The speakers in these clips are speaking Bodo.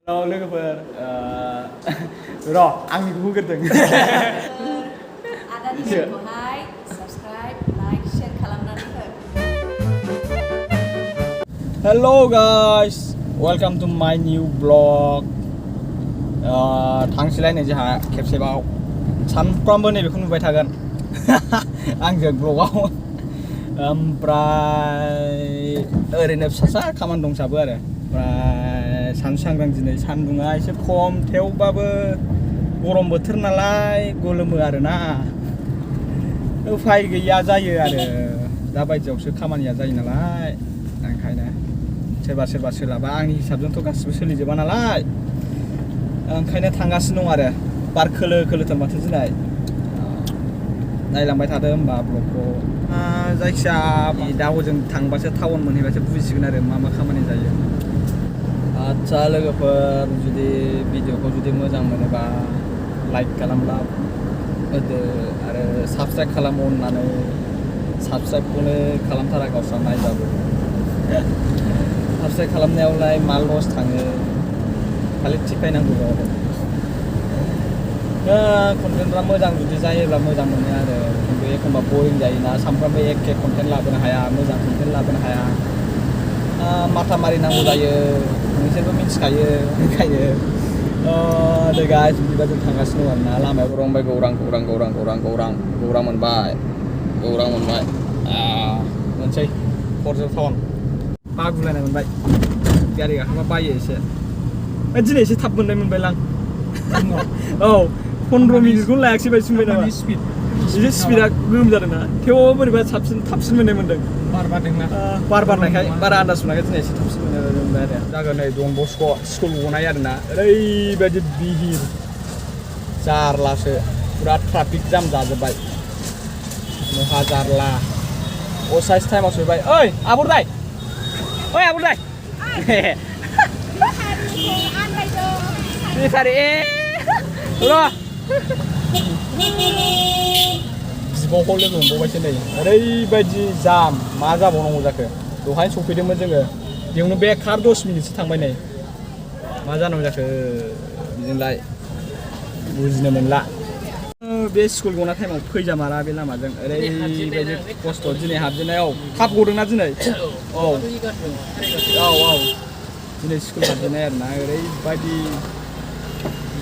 लोगोफोर र' आंनिखौ होग्रोदों आदानि चेनेलखौहाय साबस्क्राइब लाइक शेयार खालामनानै हो हेल' गाइस वेलकाम टु माय निउ ब्लग थांसैलाय नै जोंहा खेबसेबाव सानफ्रामबो नैबेखौ नुबाय थागोन आंजों ब्लगाव ओमफ्राय ओरैनो फिसा खामानि दंसाबो आरो ओमफ्राय सानसुहांग्रां दिनै सान्दुङा एसे खम थेवबाबो गरम बोथोर नालाय गोलोमो आरोना उफाय गैया जायो आरो दा बायदियावसो खामानिया जायो नालाय ओंखायनो सोरबा सोलाबा आंनि हिसाबजोंथ' गासिबो सोलिजोबा नालाय ओंखायनो थांगासिनो दं आरो बार खोलो खोलोथार माथो दिनै नायलांबाय थादो होमबा ब्लगखौ जायखिया दा हजों थांबासो टाउन मोनहैबासो बुजिसिगोन आरो मा खामानि जायो आच्छा लोगोफोर जुदि भिडिअखौ जुदि मोजां मोनोबा लाइक खालामला होदो आरो साबस्क्राइब खालामो अननानै साबस्क्राइबखौनो खालामथारा गावस्रा नायबाबो साबस्क्राइब खालामनायावलाय मा लस थाङो खालि टिपायनांगौ आरो कन्टेन्टफ्रा मोजां जुदि जायोब्ला मोजां मोनो आरो खिन्थु एखमबा बरिं जायोना सानफ्रामबो एखे कन्टेन्ट लाबोनो हाया मोजां कन्टेन्ट लाबोनो हाया माथा मारिनांगौ जायो नोंसोरबो मिथिखायो ओंखायनो दे गाइस बिदिबा जों थांगासिनो दं आरोना लामायाव गौरां मोनबाय मोनसै खरजों टाउन बागुलायनाय मोनबाय गारि गाखोबा बायो एसे दिनै एसे थाब मोनबाय आं औ 15 मिनिटखौनो लायाखिसै बायदि मोनबाय नामा एसे स्पिडा गोम जादोंना थेवबो बोरैबा थाबसिन मोनदों बार बारनायखाय बारा आन्दाज मोनाखै दिनै एसे थाबसिन मोनबाय आरो जागोन नै डन बस्क स्कुल गनाय आरोना ओरैबायदि बिहिर जारलासो पुरा ट्राफिक जाम जाजोब्बाय नहा जारला असाइस टाइमाव सहैबाय ओइ आबरदाय बेटारि र' बिब'खौ लोगो मोनबावबायसो नै ओरैबायदि जाम मा जाबावनांगौ जाखो दहायनो सफैदोंमोन जोङो बेयावनो बेखार 10 मिनिटसो थांबाय नै मा जानांगौ जाखो बिजोंलाय बुजिनो मोनला बे स्कुल गना टाइमाव फैजामारा बे लामाजों ओरैबायदि खस्थ' दिनै हाबजेननायाव थाब गदोंना दिनै औ दिनै स्कुल हाबजेननाय आरोना ओरैबायदि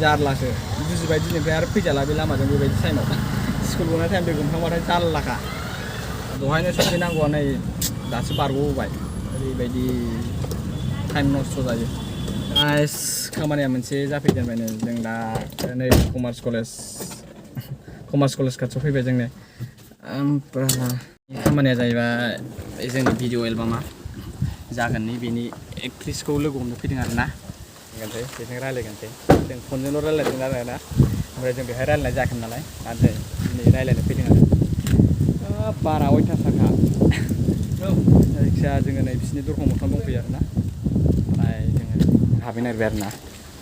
जारलासो बुजिबाय दिनैफ्राय आरो फैजाला बे लामाजों बेबायदि टाइमाव स्कुल गनाय टाइम लोगो मोनफ्लांबाथाय जारलाखा दहायनो सफैनांगौआ नै दासो बारग'बोबाय ओरैबायदि टाइम नस्थ' जायो गाइस खामानिया मोनसे जाफैजेनबाय नै जों दा नै कमार्स कलेज खाथियाव फैबाय जोंनो ओमफ्राय खामानिया जाहैबाय जोंनि भिडिअ एलबामा जागोन नै बेनि एक्ट्रिसखौ लोगो हमनो फैदों आरोना बेजों रायलायगोनसै जों फनजोंल' रायलायदों आरोना ओमफ्राय जों बेहाय रायलायनाय जायाखैमोन नालाय आरो दिनै रायलायनो फैदों आरो बारा अयथासारखा जायखिया जोङो नै बिसिनि दरखं मोखां दंफैयो आरोना ओमफ्राय जोङो हाबहैनो नागिरबाय आरोना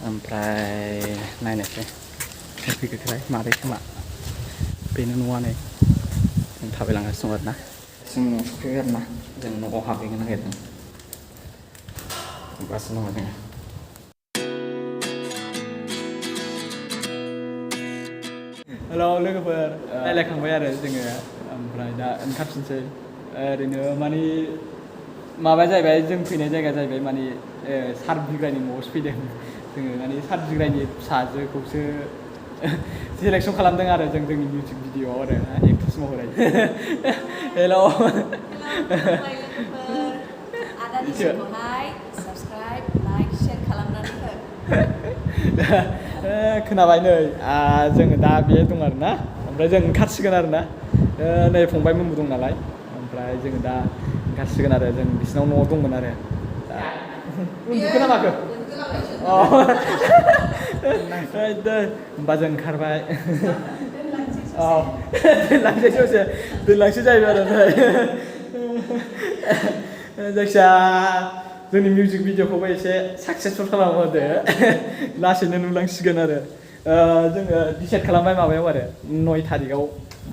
ओमफ्राय नायनोसै फैगोखोलाय मादै खोमा बेनो न'आ नै जों थाबायलांगासिनो दं आरोना जों न'आव सफैबाय आरोना जों न'आव हाबहैनो नागिरदों थांगासिनो दङ जोङो हेल' लोगोफोर रायलायखांबाय आरो जोङो ओमफ्राय दा ओंखारफिनसै ओरैनो माने माबाया जाहैबाय जों फैनाय जायगा जाहैबाय माने सार बिग्रायनि न'आवसो फैदों जोङो माने सार बिग्रायनि फिसाजोखौसो सेलेक्सन खालामदों आरो जों जोंनि मिउजिक भिडिअ'आव आरो एक्ट्रेस महरै हेल' आदानि चेनेलखौहाय साबस्क्राइब लाइक शेयार खालामनानै हो खोनाबाय नै जोङो दा बे दं आरोना ओमफ्राय जों ओंखारसिगोन आरोना नै फंबायमोनबो दं नालाय ओमफ्राय जोङो दा ओंखारसिगोन आरो जों बिसिनाव न'आव दंमोन आरो दा उन्दुखो ना माखो होमबा जों ओंखारबाय औ दोनलांसै जाहैबाय आरो जायखिया जोंनि मिउजिक भिडिअखौबो एसे साक्सेसफुल खालामहरदो लासैनो नुलांसिगोन आरो जोङो डिसाइड खालामबाय माबायाव आरो 9 थारिखआव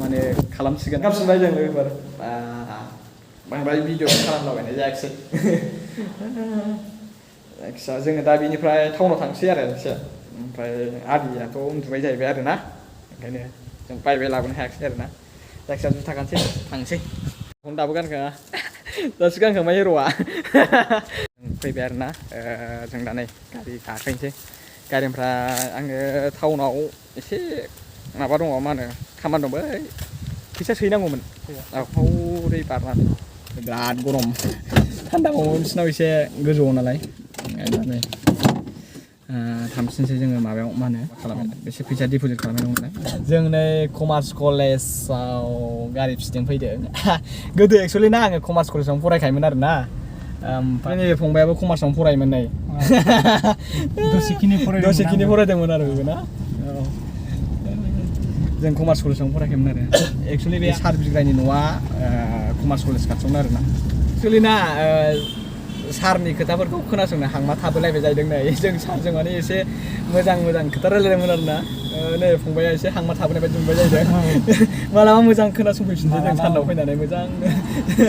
माने खालामसिगोन ओंखारफिनबाय जों लोगोफोर बांद्राय भिडिअ खालामलाबायनाय जायाखिसै जायखिजाया जोङो दा बिनिफ्राय टाउनाव थांसै आरो एसे ओमफ्राय आदियाथ' उन्दुबाय जाहैबाय आरोना ओंखायनो जों बायबाय लाबोनो हायाखिसै आरोना जायखिजाया जुथा गानसै थांसै फन दाबो गानखाङा दासो गानखांबाय हिर'आ फैबाय आरोना जों दा नै गारि गाखोनोसै गारिनिफ्राय आङो टाउनाव एसे माबा दङ मा होनो खामानि दं बै फैसा सोहैनांगौमोन हौरै बारनानै बिराद गरम थान्दा बावमोन बिसिनाव एसे गोजौआव नालाय नै थांफिनसै जोङो माबायाव मा होनो खालामो एसे फैसा डिप'जिट खालामनांगौ नालाय जों नै कमार्स कलेजाव गारि फिसिदों फैदों गोदो एक्सुवेलि ना आङो कमार्स कलेजावनो फरायखायोमोन आरोना ओमफ्राय नैबे फंबायाबो कमार्सआवनो फरायोमोन नै दसेखिनि फरायदोंमोन आरो बेबो ना जों कमार्स कलेजावनो फरायखायोमोन आरो एक्सुवेलि बे सार बिग्रायनि न'आ कमार्स कलेज खाथियावनो आरोना एक्सुवेलि ना सारनि खोथाफोरखौ खोनासंनो हांमा थाबोलायबाय जाहैदों नै जों सारजों माने एसे मोजां खोथा रायलायदोंमोन आरोना नै फंबाया एसे हांमा थाबोनाय बायदि मोनबाय जाहैदों मालाबा मोजां खोनासंफैफिनसै जों सारनाव फैनानै मोजां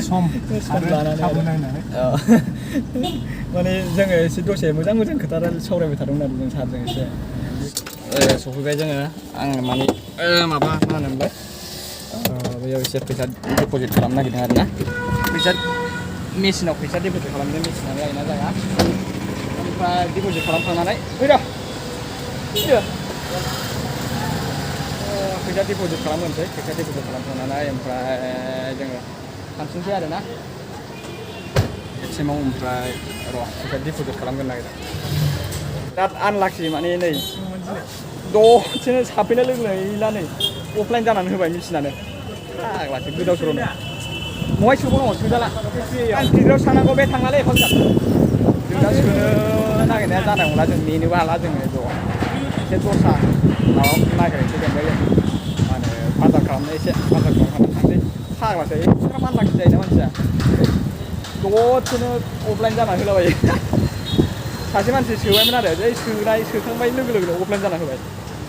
सम लानानै माने जोङो एसे दसे मोजां खोथा सावरायबाय थादोंमोन आरो जों सारजों एसे सफैबाय जोङो आं माने माबा मा होनोमोनलाय बेयाव एसे फैसा डिप'जिट खालामनो नागिरदों आरोना फैसा मेसिनाव फैसा डिप'जिट खालामदों मेसिनाव लायना जाया ओमफ्राय डिप'जिट खालामखांनानै फैसा डिप'जिट खालामनोसै फैसा डिप'जिट खालामखांनानै ओमफ्राय जोङो थांफिनसै आरोना एटिएमआव ओमफ्राय र' फैसा डिप'जिट खालामगोन नागिरदों बिराद आनलाखि माने नै दसेनो साफैनाय लोगो गैला नै अफलाइन जानानै होबाय मेसिनानो फाग्लासो गोदाव सोरावनो महाय सोबावनांगौ सोजाला आं गिदिराव थांनांगौ बे थांलालै फांसन जों दा सोनो नागिरनाया जानाय नंला जों नेनोबो हाला जोङो ज' एसे दस्रा माबा नागिरनोसै बेनिफ्राय मा होनो बाजार खालामनो एसे बाजार खालामनानै थांसै फाग्लासो एसेग्राब आनलाखि जायोना मानसिया दसेनो अफलाइन जानानै होलाबायो सासे मानसि सोबायमोन आरो जै सोखांबाय लोगो लोगोनो अफलाइन जाना होबाय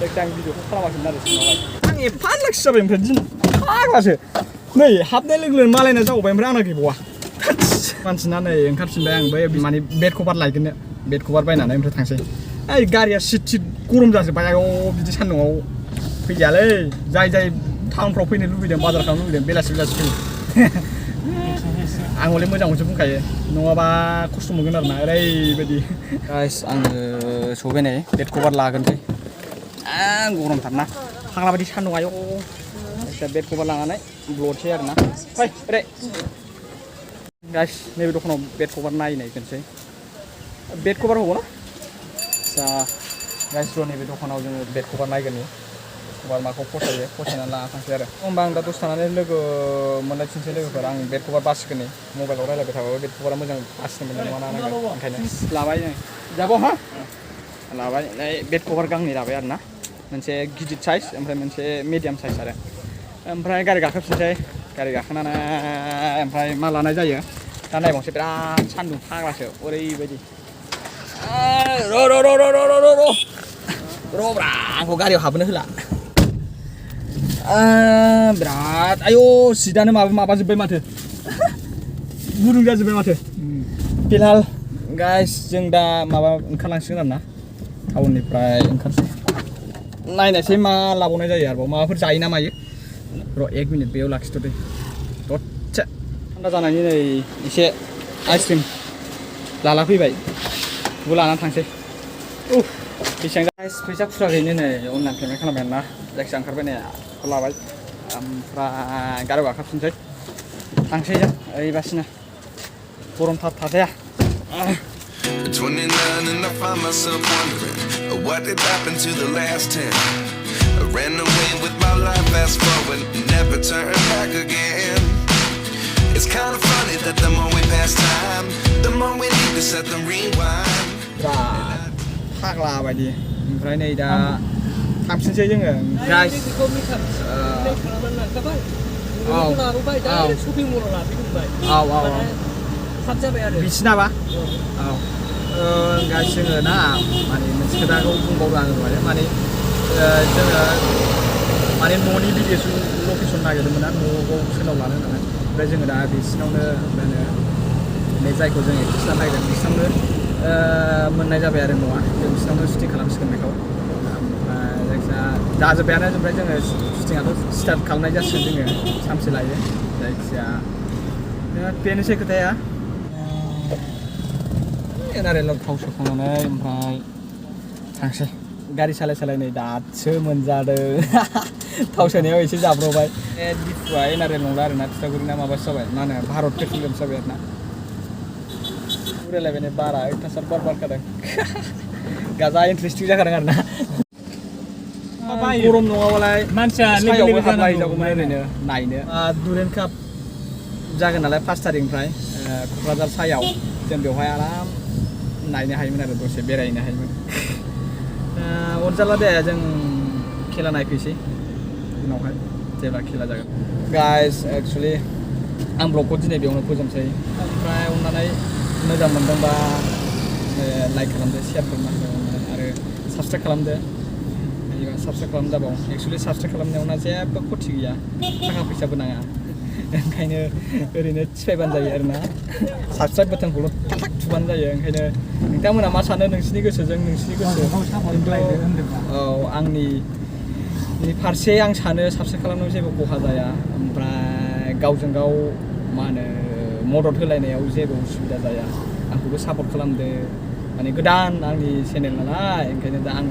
जायखिया आं भिडिअखौ खालामाखैमोन आरो सिङावहाय आं एफा आनलाखि जाबाय ओमफ्राय दिनै फाग्लासो नै हाबनाय लोगो लोगो मालायना जाबाय ओमफ्राय आंना गैबावा मानसिना नै ओंखारफिनबाय आं बै माने बेड कभार लायगोननो बेड कभार बायनानै ओमफ्राय थांसै ओइ गारिया सिट गरम जाजोब्बाय आयौ बिदि सान्दुंआव फैजायालै जाय टाउनफ्राव फैनो लुबैदों बाजार खालामनो लुबैदों बेलासि फैयो आं हले मोजांखौसो बुंखायो नङाबा खस्थ' मोनगोन आरोना ओरैबायदि गाइस आङो सौबाय नै बेड कभार लागोनसै गरमथारना फाग्ला बायदि सान्दुं आयौ बेड कभार लानानै ब्ल'सै आरोना फै ओरै गाइस नैबे दखानाव बेड कभार नायनायगोनसै बेड कभार होगौ ना आदसा गाइस र' नैबे दखानाव जोङो बेड कभार नायगोन कभार माखौ फसायो फसायनानै लाना थांसै आरो होमबा आं दा दसे थानानै लोगो मोनलायफिनसै लोगोफोर आं बेड कभार बासिगोन नै मबाइलाव रायलायबाय थाबाबो बेड कभारा मोजां बासिनो मोननाय नङा ना ओंखायनो लाबाय जों जाबाव हा लाबाय बेड कभार गांनै लाबाय आरोना मोनसे गिदिर साइज ओमफ्राय मोनसे मिडियाम साइज आरो ओमफ्राय गारि गाखोफिनसै गारि गाखोनानै ओमफ्राय मा लानाय जायो दा नायबावनोसै बिराद सान्दुं फाग्लासो ओरैबायदि र'ब्रा आंखौ गारियाव हाबनो होला बिराद आयौ सिटानो माबाजोब्बाय माथो गुदुं जाजोब्बाय माथो फिलहाल गाइस जों दा माबा ओंखारलांसिगोन आरोना टाउननिफ्राय ओंखारसै नायनायसै मा लाबावनाय जायो आरोबाव माबाफोर जायो ना मायो र' 1 मिनिट बेयाव लाखिथ'दे दसे थान्दा जानायनि नै एसे आइसक्रिम लाला फैबाय बेखौ लानानै थांसै बेसेबां गाइस फैसा खुस्रा गैयैनो नै अनलाइन पेमेन्ट खालामबाय आरोना जायखिया ओंखारबाय नै बेखौ लाबाय ओमफ्राय गारियाव गाखोफिनसै थांसै जों ओरैबासिनो गरमथार थाजाया 29 and I find myself wondering what did happen to the last 10. I ran away with my life, fast forward, never turn back again. It's kind of funny that the more we pass time, the more we need to set the rewind. फाग्ला बायदि ओमफ्राय नै दा थांफिनसै जोङो गाइस बिसिनाबा गाइस जोङो ना माने मोनसे खोथाखौ बुंबावो आङो दहाय माने जोङो माने न'नि भिडिअ लकेसन नागिरदोंमोन ना न'खौ सोरनाव लानो होननानै ओमफ्राय जोङो दा बिसिनावनो बे जायखौ जों एक्ट्रेस लानो नागिरदों बिसिनावनो मोननाय जाबाय आरो न'आ जों बिसिनावनो शुटिं खालामसिगोन बेखौ ओमफ्राय जायखिजाया जाजोब्बायानो ओमफ्राय जोङो शुटिंआथ' स्टार्ट खालामनाय जासिगोन जोङो सानसे लायो जायखिजाया बेनोसै खोथाया एनारेलाव थाव सोखांनानै ओमफ्राय थांसै गारि सालाय नै दासो मोनजादों थाव सोनायाव एसे जाब्रबाय दिफुआ एनारेल नंला आरोना तितागुरिना माबासो जाबाय मा होनो भारत पेट्रलियाम जाबाय आरोना उरायलायबाय नै बारा अयथासार बार बारखादों गाजा इन्टारेस्टिं जाखादों आरोना गरम नङाबालाय मानसिया सायावबो हाबलाहैजागौमोन ओरैनो नायनो दुरेन्ट काप जागोन नालाय 5 थारिखनिफ्राय क'क्राझार सायाव जों बेवहाय आराम नायनो हायोमोन आरो दसे बेरायनो हायोमोन अरजाला दे जों खेला नायफैसै उनावहाय जेब्ला खेला जागोन गाइस एक्चुअलि आं ब्लगखौ दिनै बेयावनो फोजोबसै ओमफ्राय अननानै मोजां मोनदोंबा लाइक खालामदो शेयार खालामदो आरो साबसक्राइब खालामदो साबसक्राइब खालामजाबाव एक्चुअलि साबसक्राइब खालामनायावना जेबो खथि गैया थाखा फैसाबो नाङा ओंखायनो ओरैनो थिफायबानो जायो आरोना साबसक्राइब बाटनखौल' थाक थुबानो जायो ओंखायनो नोंथांमोना मा सानो नोंसिनि गोसोजों नोंसिनि गोसो औ आंनि फारसे आं सानो साबसक्राइब खालामनायाव जेबो खहा जाया ओमफ्राय गावजों गाव मा होनो मदद होलायनायाव जेबो उसुबिदा जाया आंखौबो सापर्ट खालामदो माने गोदान आंनि चेनेल नालाय ओंखायनो दा आं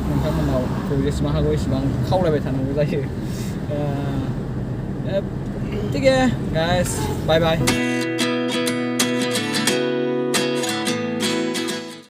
नोंथांमोनाव जेसेबां हागौ एसेबां खावलायबाय थानांगौ जायो ठीक है guys bye bye